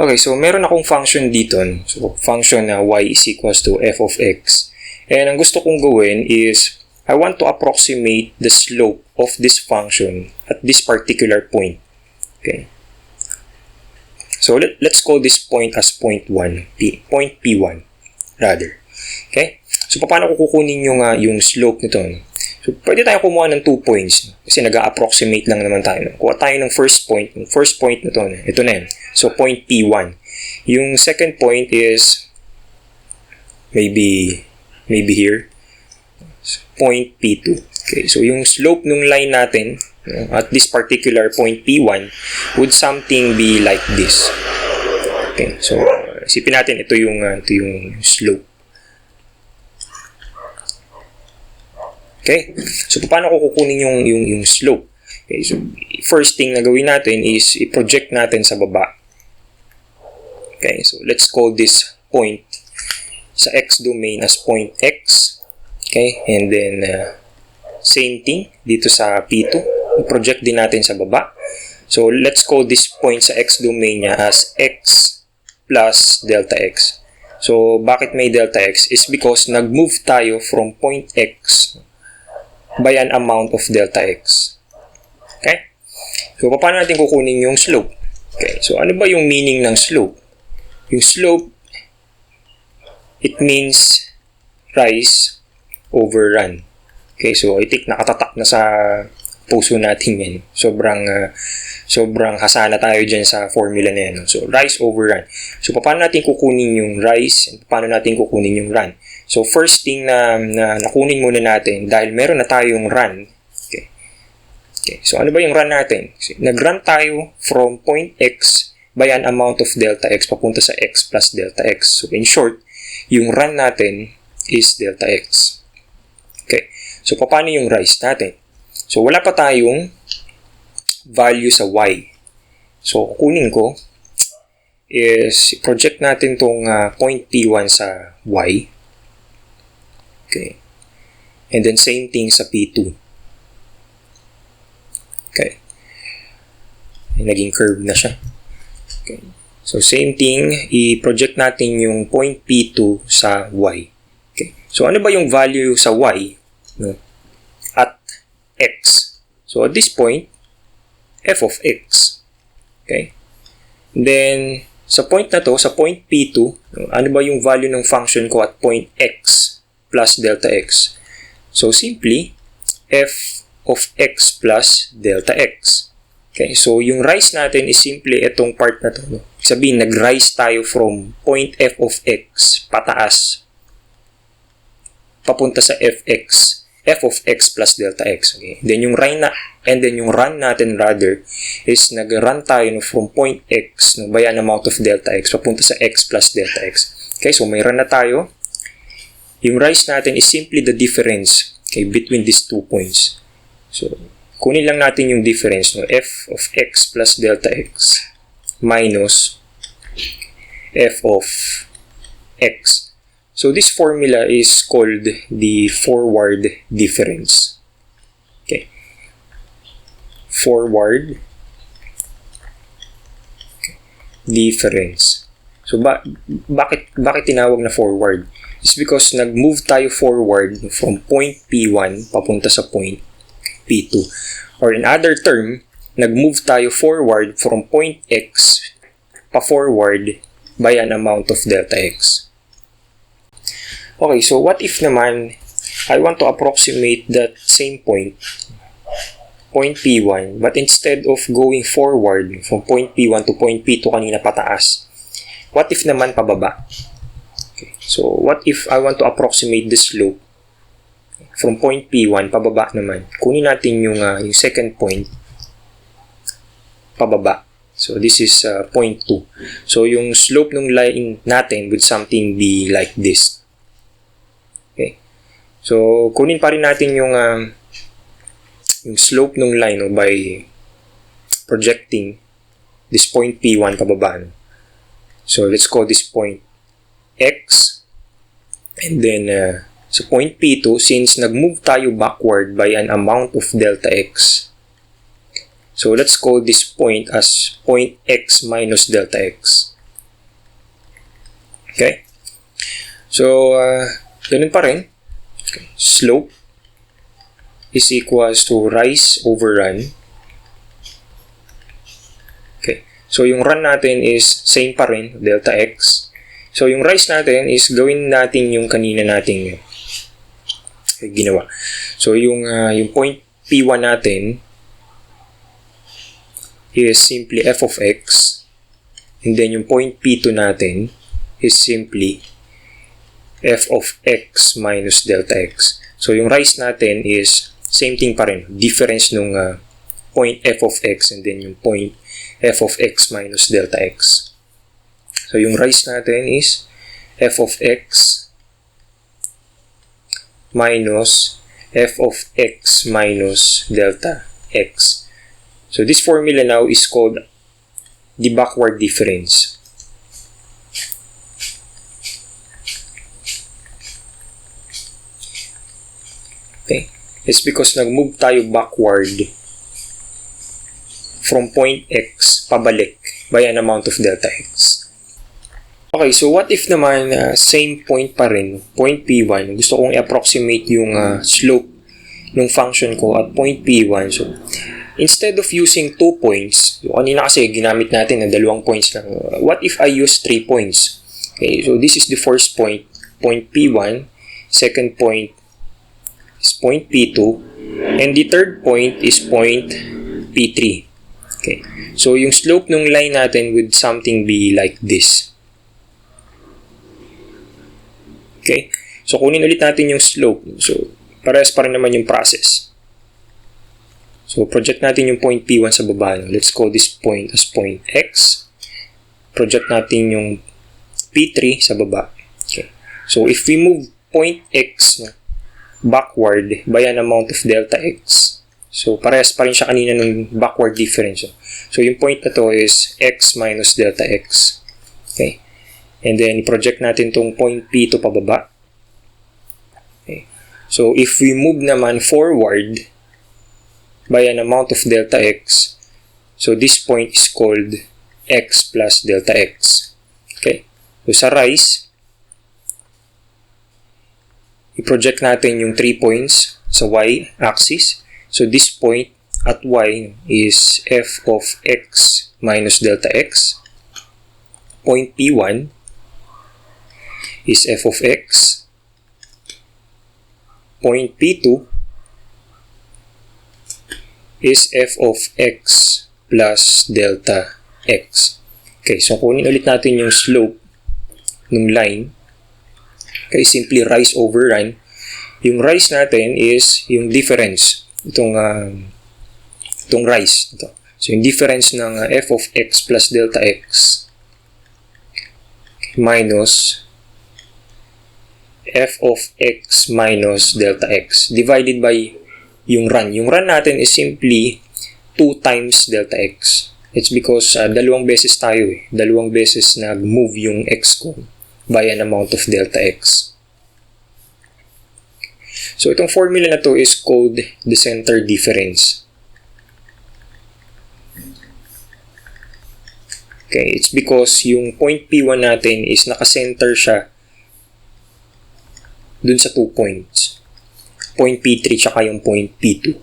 Okay, so meron akong function dito. So, function na y is equals to f of x. And ang gusto kong gawin is, I want to approximate the slope of this function at this particular point. Okay. So, let's call this point as point 1, point P1, rather. Okay. So, paano ko kukunin yung slope nito? So, pwede tayo kumuha ng 2 points. Kasi nag-approximate lang naman tayo. Kuha tayo ng first point. Yung first point na ito. Ito na yan. So, point P1. Yung second point is maybe here. Point P2. Okay. So, yung slope ng line natin at this particular point P1 would something be like this. Okay. So, isipin natin ito yung slope. Okay? So, paano ko kukunin yung slope? Okay, so, first thing na gawin natin is i-project natin sa baba. Okay, so, let's call this point sa x domain as point x. Okay, and then, same thing dito sa P2. I-project din natin sa baba. So, let's call this point sa x domain niya as x plus delta x. So, bakit may delta x? Is because nag-move tayo from point x by an amount of delta x. Okay? So, paano natin kukunin yung slope? Okay, so ano ba yung meaning ng slope? Yung slope, it means rise over run. Okay, so I think nakatatak na sa puso natin yan. Sobrang hasana tayo dyan sa formula na yan. So, rise over run. So, paano natin kukunin yung rise? And paano natin kukunin yung run? So, first thing na nakunin muna natin, dahil meron na tayong run. Okay. So, ano ba yung run natin? So, nag-run tayo from point x by an amount of delta x papunta sa x plus delta x. So, in short, yung run natin is delta x. Okay. So, paano yung rise natin? So, wala pa tayong value sa y. So, kukunin ko is project natin tong point P1 sa y. Okay. And then, same thing sa P2. Okay. Naging curve na siya. Okay. So, same thing, i-project natin yung point P2 sa y. Okay. So, ano ba yung value sa y? No? At x. So, at this point, f of x. Okay? And then, sa point na to, sa point P2, ano ba yung value ng function ko at point x plus delta x? So, simply, f of x plus delta x. Okay? So, yung rise natin is simply itong part na to. No? Sabihin, nag-rise tayo from point f of x pataas papunta sa f of x plus delta x. Okay? Then yung run natin rather is nag-run tayo from point x by an amount of delta x papunta sa x plus delta x. Okay, so may run na tayo. Yung rise natin is simply the difference, okay, between these 2 points. So, kunin lang natin yung difference, no? F of x plus delta x minus f of x. So, this formula is called the forward difference. Okay. Forward difference. So, bakit tinawag na forward? It's because nag-move tayo forward from point P1 papunta sa point P2. Or in other term, nag-move tayo forward from point X pa-forward by an amount of delta X. Okay, so what if naman I want to approximate that same point P1, but instead of going forward from point P1 to point P2 kanina pataas, what if naman pababa? Okay, so what if I want to approximate the slope from point P1 pababa naman? Kunin natin yung second point pababa. So this is point 2. So yung slope ng line natin would something be like this. Okay. So, kunin pa rin natin yung slope ng line, no, by projecting this point P1 pababa. No? So, let's call this point X. And then, sa point P2, since nag-move tayo backward by an amount of delta X. So, let's call this point as point X minus delta X. Okay? So, ganun pa rin. Okay. Slope is equals to rise over run. Okay. So, yung run natin is same pa rin, delta x. So, yung rise natin is gawin natin yung kanina nating ginawa. So, yung point P1 natin is simply f of x. And then, yung point P2 natin is simply f of x minus delta x. So, yung rise natin is same thing pa rin. Difference nung point f of x and then yung point f of x minus delta x. So, yung rise natin is f of x minus f of x minus delta x. So, this formula now is called the backward difference. Okay. It's because nag-move tayo backward from point x pabalik by an amount of delta x. Okay, so what if naman same point pa rin, point P1, gusto kong i-approximate yung slope ng function ko at point P1. So, instead of using 2 points, so kanina kasi ginamit natin na 2 points lang. What if I use 3 points? Okay, so this is the first point, point P1, second point is point P2, and the third point is point P3. Okay. So, yung slope ng line natin would something be like this. Okay. So, kunin ulit natin yung slope. So, parehas pa rin naman yung process. So, project natin yung point P1 sa baba. Let's call this point as point X. Project natin yung P3 sa baba. Okay. So, if we move point X backward by an amount of delta x. So, parehas pa rin siya kanina ng backward difference. So, yung point na to is x minus delta x. Okay. And then, i-project natin tong point P2 pababa. Okay. So, if we move naman forward by an amount of delta x, so this point is called x plus delta x. Okay. So, sa rise, i-project natin yung 3 points sa y-axis. So, this point at y is f of x minus delta x. Point P1 is f of x. Point P2 is f of x plus delta x. Okay, so kunin ulit natin yung slope ng line. Okay, simply rise over run. Yung rise natin is yung difference. Itong rise. Ito. So, yung difference ng f of x plus delta x minus f of x minus delta x divided by yung run. Yung run natin is simply 2 times delta x. It's because dalawang beses tayo eh. Dalawang beses nag-move yung x ko by an amount of delta x. So, itong formula na to is called the center difference. Okay, it's because yung point P1 natin is naka-center siya dun sa 2 points. Point P3 tsaka yung point P2.